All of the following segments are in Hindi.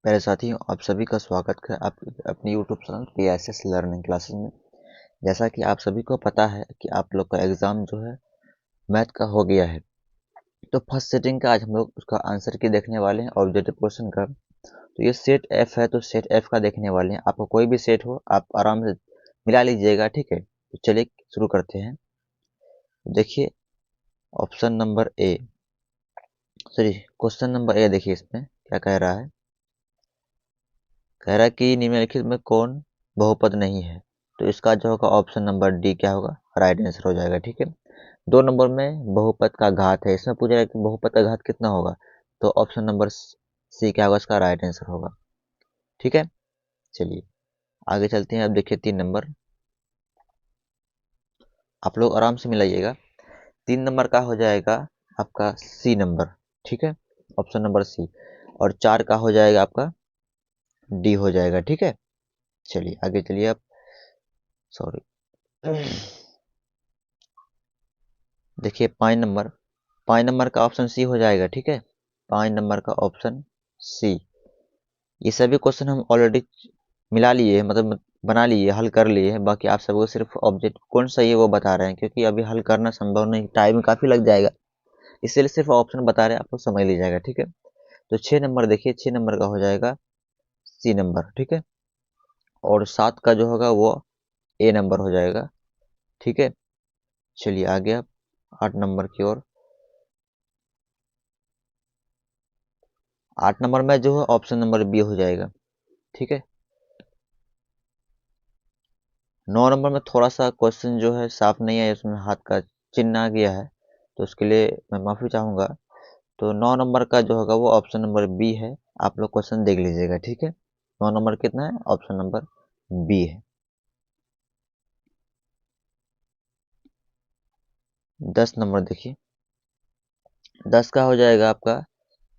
मेरे साथियों, आप सभी का स्वागत है आप अपनी YouTube channel PSS learning classes में। जैसा कि आप सभी को पता है कि आप लोग का एग्ज़ाम जो है मैथ का हो गया है, तो फर्स्ट सेटिंग का आज हम लोग उसका आंसर की देखने वाले हैं, ऑब्जेक्टिव क्वेश्चन का। तो ये सेट एफ है, तो सेट एफ का देखने वाले हैं। आपको कोई भी सेट हो, आप आराम से मिला लीजिएगा, ठीक है। तो चलिए शुरू करते हैं। देखिए option number A, sorry question number A, देखिए इसमें क्या कह रहा है। कह रहा है कि निम्नलिखित में कौन बहुपद नहीं है। तो इसका जो होगा ऑप्शन नंबर डी क्या होगा, राइट आंसर हो जाएगा, ठीक है। 2 नंबर में बहुपद का घात है, इसमें पूछ रहा है कि बहुपद का घात कितना होगा। तो ऑप्शन नंबर सी क्या होगा, इसका राइट आंसर होगा, ठीक है। चलिए आगे चलते हैं। अब देखिए 3 नंबर, आप लोग आराम से मिलाइएगा। 3 नंबर का हो जाएगा आपका सी नंबर, ठीक है, ऑप्शन नंबर सी। और 4 का हो जाएगा आपका डी हो जाएगा, ठीक है। चलिए आगे चलिए आप, सॉरी देखिए 5 नंबर, 5 नंबर का ऑप्शन सी हो जाएगा, ठीक है। 5 नंबर का ऑप्शन सी। ये सभी क्वेश्चन हम ऑलरेडी मिला लिए हैं, मतलब बना लिए, हल कर लिए हैं। बाकी आप सबको सिर्फ ऑब्जेक्ट कौन सही है वो बता रहे हैं, क्योंकि अभी हल करना संभव नहीं, टाइम काफ़ी लग जाएगा, इसलिए सिर्फ ऑप्शन बता रहे हैं, आपको समझ लीजिएगा, ठीक है। तो 6 नंबर देखिए, 6 नंबर का हो जाएगा सी नंबर, ठीक है। और 7 का जो होगा वो ए नंबर हो जाएगा, ठीक है। चलिए आगे आप 8 नंबर की ओर। 8 नंबर में जो है ऑप्शन नंबर बी हो जाएगा, ठीक है। 9 नंबर में थोड़ा सा क्वेश्चन जो है साफ नहीं है, इसमें हाथ का चिन्ह आ गया है, तो उसके लिए मैं माफ़ी चाहूँगा। तो 9 नंबर का जो होगा वो ऑप्शन नंबर बी है। आप लोग क्वेश्चन देख लीजिएगा, ठीक है। 9 नंबर कितना है, ऑप्शन नंबर बी है। 10 नंबर देखिए, 10 का हो जाएगा आपका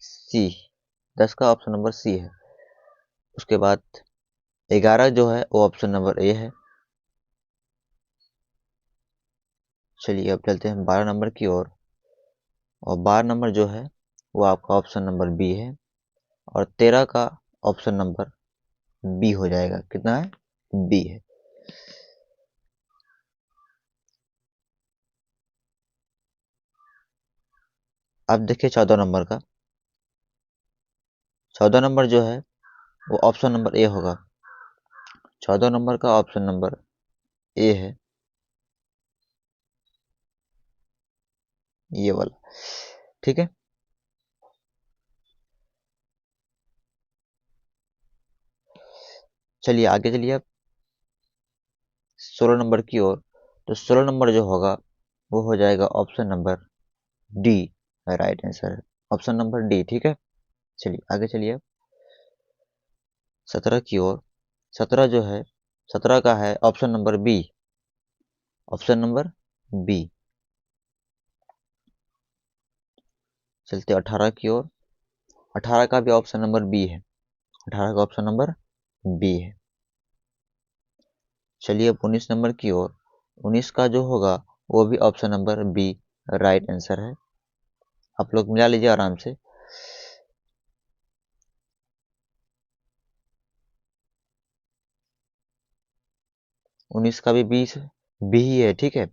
सी, 10 का ऑप्शन नंबर सी है। उसके बाद 11 जो है वो ऑप्शन नंबर ए है। चलिए अब चलते हैं 12 नंबर की ओर। और 12 नंबर जो है वो आपका ऑप्शन नंबर बी है। और 13 का ऑप्शन नंबर बी हो जाएगा, कितना है, बी है। अब देखिए 14 नंबर का, 14 नंबर जो है वो ऑप्शन नंबर ए होगा। 14 नंबर का ऑप्शन नंबर ए है, ये वाला, ठीक है। चलिए आगे चलिए अब 16 नंबर की ओर। तो 16 नंबर जो होगा वो हो जाएगा option number D, right answer है, ऑप्शन नंबर डी, ठीक है। चलिए आगे चलिए अब 17 की ओर। 17 जो है, 17 का है option number B, option number B. चलते 18 की ओर। 18 का भी ऑप्शन नंबर बी है, 18 का ऑप्शन नंबर बी है। चलिए अब 19 नंबर की ओर। 19 का जो होगा वो भी option number B, right answer है। आप लोग मिला लीजिए आराम से। 19 का भी 20 बी ही है, ठीक है।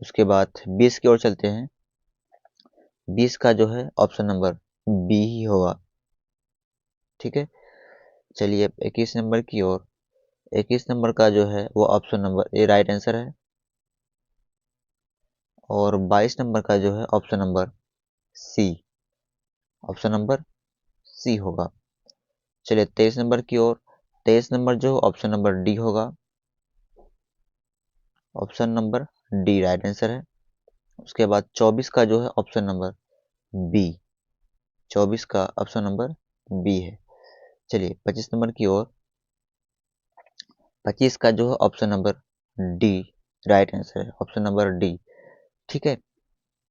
उसके बाद 20 की ओर चलते हैं। 20 का जो है ऑप्शन नंबर बी ही होगा, ठीक है। चलिए अब 21 नंबर की ओर। 21 नंबर का जो है वो option number A, right answer है। और 22 नंबर का जो है option number C, option number C होगा। चलिए 23 नंबर की ओर। 23 नंबर जो ऑप्शन नंबर डी होगा, option number D right answer है। उसके बाद 24 का जो है ऑप्शन नंबर बी, 24 का ऑप्शन नंबर बी है। चलिए 25 नंबर की ओर। 25 का जो है option number D, right answer है, ऑप्शन नंबर डी, ठीक है।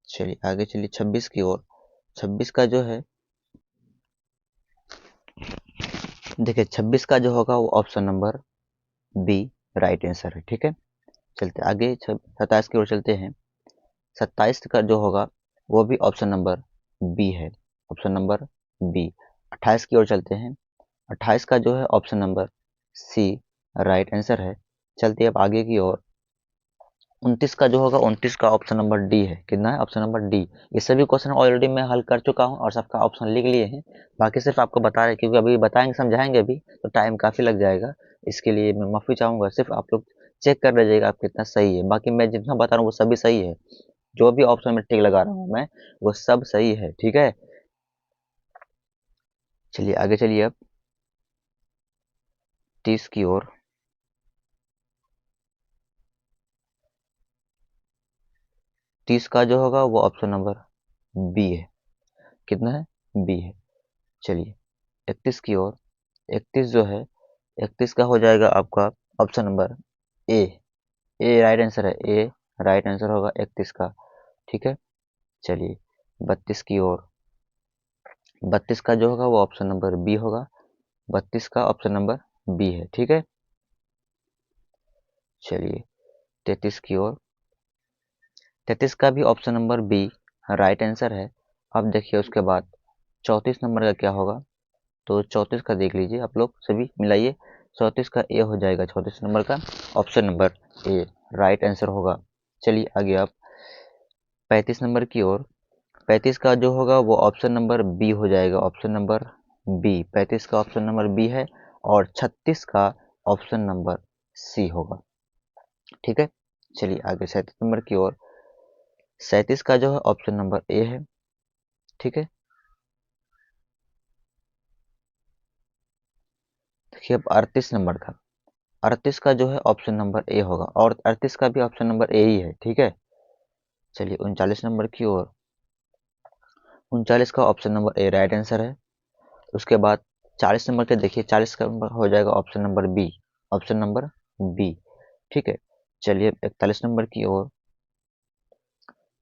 चलिए आगे चलिए 26 की ओर। 26 का जो है, देखिए 26 का जो होगा वो option number B, right answer है, ठीक है। चलते आगे 27 की ओर चलते हैं। 27 का जो होगा वो भी ऑप्शन नंबर बी है, ऑप्शन नंबर बी। 28 की ओर चलते हैं। 28 का जो है option number C right answer है। चलते अब आगे की ओर। 29 का जो होगा 29 का ऑप्शन नंबर डी है। कितना है? Option number D. ये सभी क्वेश्चन ऑलरेडी मैं हल कर चुका हूँ और सबका ऑप्शन लिख लिए हैं। बाकी सिर्फ आपको बता रहे, क्योंकि अभी बताएंगे समझाएंगे अभी तो टाइम काफ़ी लग जाएगा। इसके लिए मैं माफ़ी चाहूँगा। सिर्फ आप लोग चेक कर लीजिएगा आप कितना सही है। बाकी मैं जितना बता रहा हूँ वो सभी सही है। जो भी ऑप्शन में टिक लगा रहा हूँ मैं, वो सब सही है। ठीक है, चलिए आगे चलिए अब 30 की ओर। 30 का जो होगा वो ऑप्शन नंबर बी है। कितना है? बी है। चलिए 31 की ओर। 31 जो है, 31 का हो जाएगा आपका ऑप्शन नंबर ए। ए राइट आंसर है। ए राइट आंसर होगा 31 का। ठीक है, चलिए 32 की ओर। 32 का जो होगा वो ऑप्शन नंबर बी होगा। 32 का ऑप्शन नंबर बी है। ठीक है, चलिए 33 की ओर। 33 का भी option number B right answer है। अब देखिए उसके बाद 34 नंबर का क्या होगा। तो 34 का देख लीजिए आप लोग सभी मिलाइए। 34 का ए हो जाएगा। 34 नंबर का option number A right answer होगा। चलिए आगे आप 35 नंबर की ओर। 35 का जो होगा वो ऑप्शन नंबर बी हो जाएगा। Option number B. 35 का ऑप्शन नंबर बी है और 36 का ऑप्शन नंबर सी होगा। ठीक है, चलिए आगे 37 नंबर की ओर। 37 का जो है ऑप्शन नंबर ए है। ठीक है, देखिए अब 38 नंबर का। 38 का जो है ऑप्शन नंबर ए होगा और 38 का भी ऑप्शन नंबर ए ही है। ठीक है, चलिए 39 नंबर की ओर। 39 का option number A right answer है। उसके बाद 40 नंबर के देखिए। 40 का नंबर हो जाएगा option number B. Option number B. ठीक है, चलिए 41 नंबर की ओर।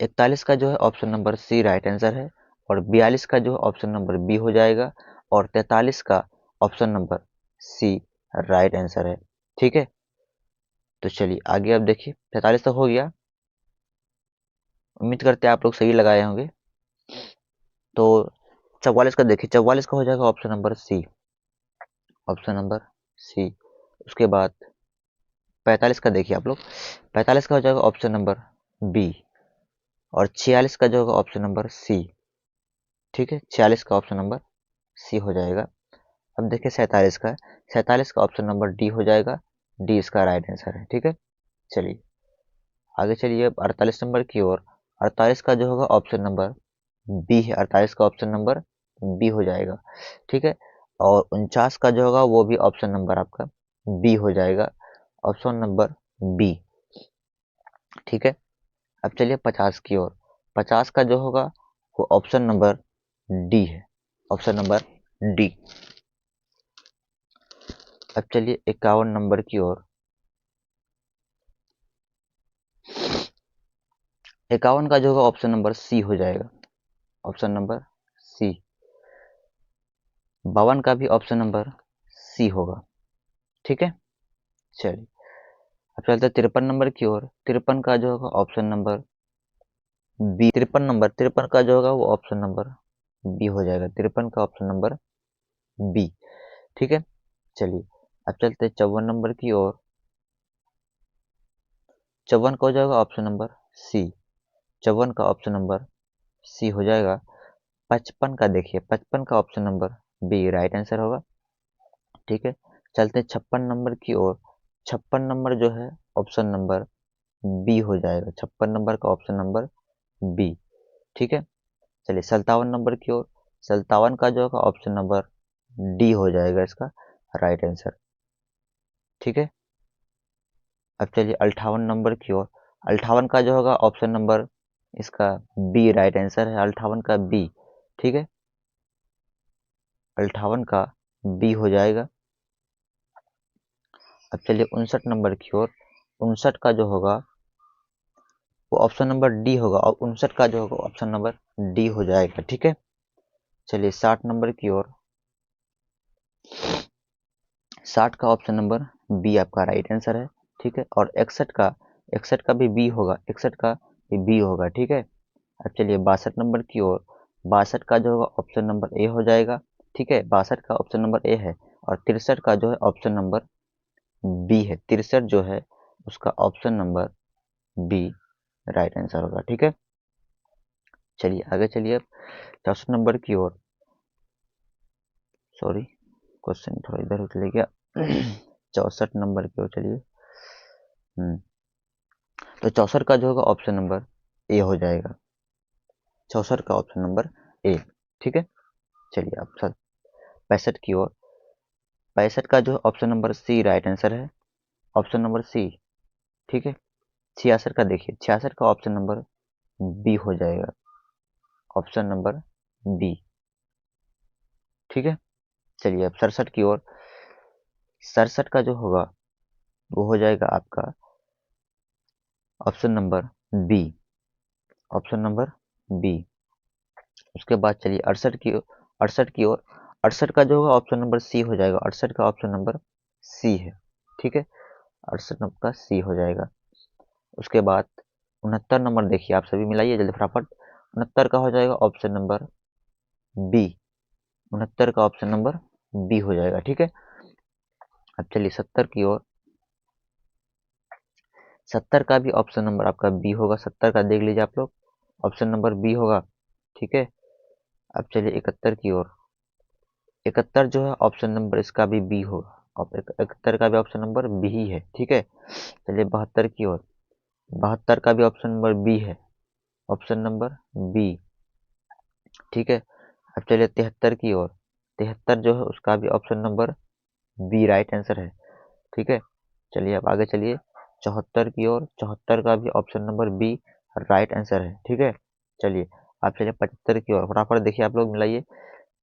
41 का जो है option number C right answer है और 42 का जो है ऑप्शन नंबर बी हो जाएगा और 43 का option number C right answer है। ठीक है, तो चलिए आगे अब देखिए 43 तक हो गया। उम्मीद करते हैं आप लोग सही लगाए होंगे। तो 44 का देखिए। 44 का हो जाएगा option number C. Option number C. उसके बाद 45 का देखिए आप लोग। 45 का हो जाएगा ऑप्शन नंबर बी और 46 का जो होगा ऑप्शन नंबर सी। ठीक है, 46 का ऑप्शन नंबर सी हो जाएगा। अब देखिए 47 का। 47 का ऑप्शन नंबर डी हो जाएगा। डी इसका राइट आंसर है। ठीक है, चलिए आगे चलिए अब 48 नंबर की ओर। 48 का जो होगा ऑप्शन नंबर बी है। 48 का ऑप्शन नंबर बी हो जाएगा। ठीक है, और 49 का जो होगा वो भी ऑप्शन नंबर आपका बी हो जाएगा। Option number B. ठीक है, अब चलिए 50 की ओर। 50 का जो होगा वो ऑप्शन नंबर डी है। Option number D. अब चलिए 51 नंबर की ओर। 51 का जो होगा ऑप्शन नंबर सी हो जाएगा। ऑप्शन नंबर सी। 52 का भी ऑप्शन नंबर सी होगा। ठीक है, चलिए अब चलते हैं 53 नंबर की ओर। 53 का जो होगा ऑप्शन नंबर बी। 53 का जो होगा वो ऑप्शन नंबर बी हो जाएगा। 53 का ऑप्शन नंबर बी। ठीक है, चलिए अब चलते हैं 54 नंबर की ओर। 54 का हो जाएगा ऑप्शन नंबर सी। 54 का ऑप्शन नंबर सी हो जाएगा। 55 का देखिए। 55 का option number B right answer होगा। ठीक है, चलते हैं 56 नंबर की ओर। 56 नंबर जो है ऑप्शन नंबर बी हो जाएगा। 56 नंबर का ऑप्शन नंबर बी। ठीक है, चलिए 57 नंबर की ओर। 57 का जो होगा ऑप्शन नंबर डी हो जाएगा इसका राइट आंसर। ठीक है, अब चलिए 58 नंबर की ओर। 58 का जो होगा ऑप्शन नंबर इसका बी राइट आंसर है। 58 का बी। ठीक है, 58 का बी हो जाएगा। अब चलिए 59 नंबर की ओर। 59 का जो होगा वो ऑप्शन नंबर डी होगा और 59 का जो होगा ऑप्शन नंबर डी हो जाएगा। ठीक है, चलिए 60 नंबर की ओर। 60 का ऑप्शन नंबर बी आपका राइट आंसर है। ठीक है, और 61 का भी बी होगा। 61 का भी बी होगा। ठीक है, अब चलिए 62 नंबर की ओर। 62 का जो होगा ऑप्शन नंबर ए हो जाएगा। ठीक है, 62 का ऑप्शन नंबर ए है और 63 का जो है ऑप्शन नंबर बी है। 63 जो है उसका option number B right answer होगा। ठीक है, चलिए आगे चलिए अब 64 नंबर की ओर। सॉरी, क्वेश्चन थोड़ा इधर चले गया। 64 नंबर की ओर चलिए। तो 64 का जो होगा ऑप्शन नंबर ए हो जाएगा। 64 का ऑप्शन नंबर ए। ठीक है, चलिए अब सर 65 की ओर। 65 का जो option number C right answer है, ऑप्शन नंबर सी। ठीक है, 66 का देखिए, 66 का ऑप्शन नंबर बी हो जाएगा, ऑप्शन नंबर बी। ठीक है, चलिए अब 67 की ओर। 67 का जो होगा वो हो जाएगा आपका option number B, option number B. उसके बाद चलिए 68 की ओर। 68 की ओर, 68 का जो होगा ऑप्शन नंबर सी हो जाएगा, 68 का ऑप्शन नंबर सी है। ठीक है, 68 नंबर का सी हो जाएगा। उसके बाद 69 नंबर देखिए, आप सभी मिलाइए जल्दी फटाफट। 69 का हो जाएगा ऑप्शन नंबर बी, 69 का ऑप्शन नंबर बी हो जाएगा। ठीक है, अब चलिए 70 की ओर। 70 का भी ऑप्शन नंबर आपका बी होगा, 70 का देख लीजिए आप लोग, ऑप्शन नंबर बी होगा। ठीक है, अब चलिए 71 की ओर। 71 जो है ऑप्शन नंबर इसका भी बी होगा, और 71 का भी ऑप्शन नंबर बी ही है। ठीक है, चलिए 72 की ओर। 72 का भी ऑप्शन नंबर बी है, ऑप्शन नंबर बी। ठीक है, अब चलिए 73 की ओर। 73 जो है उसका भी option number B right answer है। ठीक है, चलिए अब आगे चलिए 74 की ओर। 74 का भी option number B right answer है। ठीक है, चलिए आप चलिए 75 की ओर, फटाफट देखिए आप लोग मिलाइए।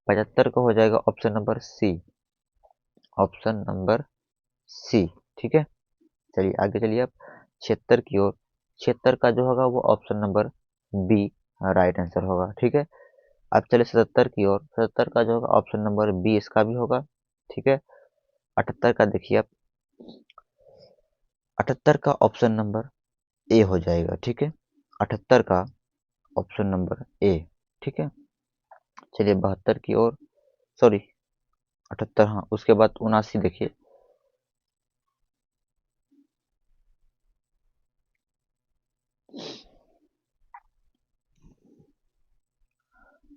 75 का हो जाएगा option number C, option number C. ठीक है, चलिए आगे चलिए आप 76 की ओर। 76 का जो होगा वो option number B right answer होगा। ठीक है, अब चलिए 77 की ओर। 77 का जो होगा ऑप्शन नंबर बी इसका भी होगा। ठीक है, 78 का देखिए आप, 78 का ऑप्शन नंबर ए हो जाएगा। ठीक है, 78 का ऑप्शन नंबर ए। ठीक है, चलिए 72 की ओर। सॉरी, 78, हाँ, उसके बाद 79 देखिए।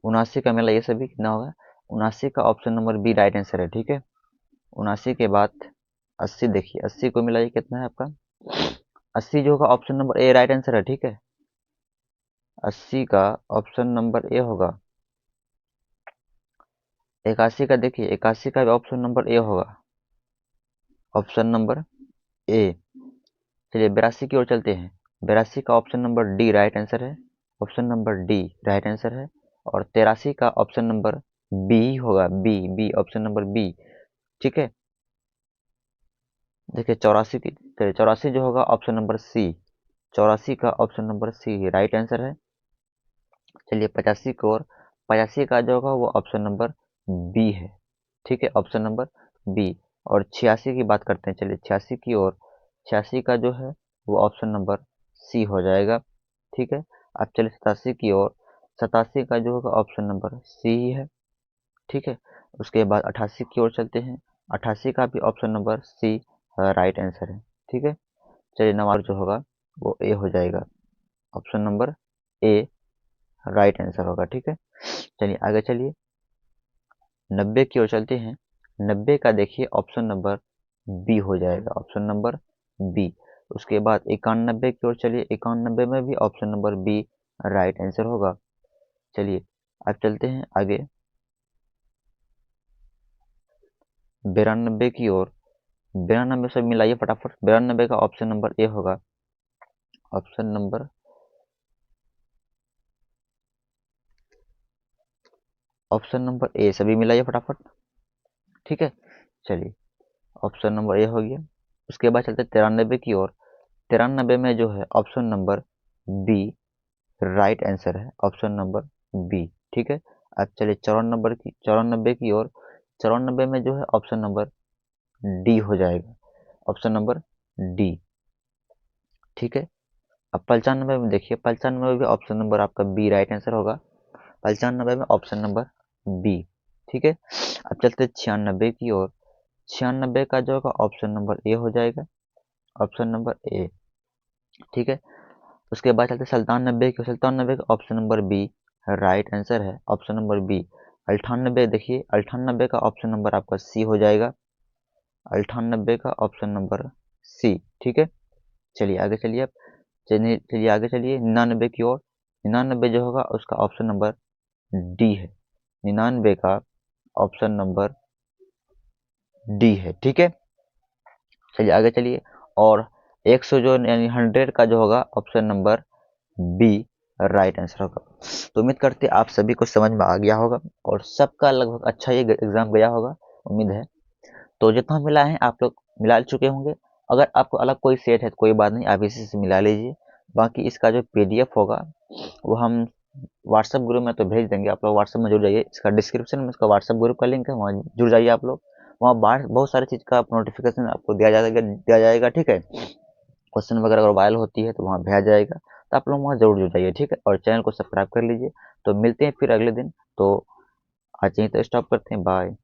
79 का मिला ये सभी कितना होगा? 79 का option number B right answer है। ठीक है, 79 के बाद 80 देखिए, 80 को मिलाइए कितना है आपका? 80 जो होगा option number A right answer है। ठीक है, 80 का ऑप्शन नंबर ए होगा। 81 का देखिए, 81 का भी ऑप्शन नंबर ए होगा, ऑप्शन नंबर ए। चलिए 82 की ओर चलते हैं। 82 का option number D right answer है, option number D right answer है। और 83 का ऑप्शन नंबर बी होगा, B B option number B. ठीक है, देखिए 84 की, 84 जो होगा ऑप्शन नंबर सी, 84 का option number C right answer है। चलिए 85 की ओर। 85 का जो होगा वो ऑप्शन नंबर बी है। ठीक है, ऑप्शन नंबर बी। और 86 की बात करते हैं, चलिए 86 की ओर। 86 का जो है वो ऑप्शन नंबर सी हो जाएगा। ठीक है, अब चलिए 87 की ओर। 87 का जो होगा ऑप्शन नंबर सी ही है। ठीक है, उसके बाद 88 की ओर चलते हैं। 88 का भी option number C right answer है। ठीक है, चलिए 90 जो होगा वो ए हो जाएगा, option number A right answer होगा। ठीक है, चलिए आगे चलिए 90 की ओर चलते हैं। 90 का देखिए ऑप्शन नंबर बी हो जाएगा, ऑप्शन नंबर बी। उसके बाद 91 की ओर चलिए, 91 में भी option number B right answer होगा। चलिए अब चलते हैं आगे 92 की ओर। 92 से मिलाइए फटाफट। 92 का ऑप्शन नंबर ए होगा, ऑप्शन नंबर, ऑप्शन नंबर ए। सभी मिलाइए फटाफट। ठीक है, चलिए ऑप्शन नंबर ए हो गया। उसके बाद चलते हैं 93 की ओर। 93 में जो है option number B right answer है, ऑप्शन नंबर बी। ठीक है, अब चलिए 94 की ओर। 94 में जो है ऑप्शन नंबर डी हो जाएगा, ऑप्शन नंबर डी। ठीक है, अब 95 में देखिए, 95 में भी ऑप्शन नंबर आपका बी राइट आंसर होगा, 95 में ऑप्शन नंबर बी। ठीक है, अब चलते 96 की ओर। 96 का जो होगा ऑप्शन नंबर ए हो जाएगा, ऑप्शन नंबर ए। ठीक है, उसके बाद चलते 97 की, 97 का option number B right answer है, ऑप्शन नंबर बी। 98 देखिए, 98 का ऑप्शन नंबर आपका सी हो जाएगा, 98 का ऑप्शन नंबर सी। ठीक है, चलिए आगे चलिए आप, चलिए आगे चलिए 99 की ओर। 99 जो होगा उसका ऑप्शन नंबर डी है, 99 का ऑप्शन नंबर डी है। ठीक है, चलिए आगे चलिए। और 100 जो यानी 100 का जो होगा option number B right answer होगा। तो उम्मीद करते हैं आप सभी को समझ में आ गया होगा और सबका लगभग अच्छा ये एग्जाम गया होगा, उम्मीद है। तो जितना मिला है आप लोग मिला चुके होंगे। अगर आपको अलग कोई सेट है तो कोई बात नहीं, आप इसी से मिला लीजिए। बाकी इसका जो पीडीएफ होगा वो हम व्हाट्सएप ग्रुप में तो भेज देंगे, आप लोग व्हाट्सएप में जुड़ जाइए। इसका डिस्क्रिप्शन में इसका व्हाट्सएप ग्रुप का लिंक है, वहाँ जुड़ जाइए आप लोग। वहाँ बहुत सारी चीज़ का नोटिफिकेशन आपको दिया जाएगा। ठीक है, क्वेश्चन वगैरह अगर वायरल होती है तो वहाँ भेजा जाएगा, तो आप लोग वहाँ जरूर जुड़ जाइए। ठीक है, और चैनल को सब्सक्राइब कर लीजिए। तो मिलते हैं फिर अगले दिन। तो आज यहीं तक स्टॉप करते हैं, बाय।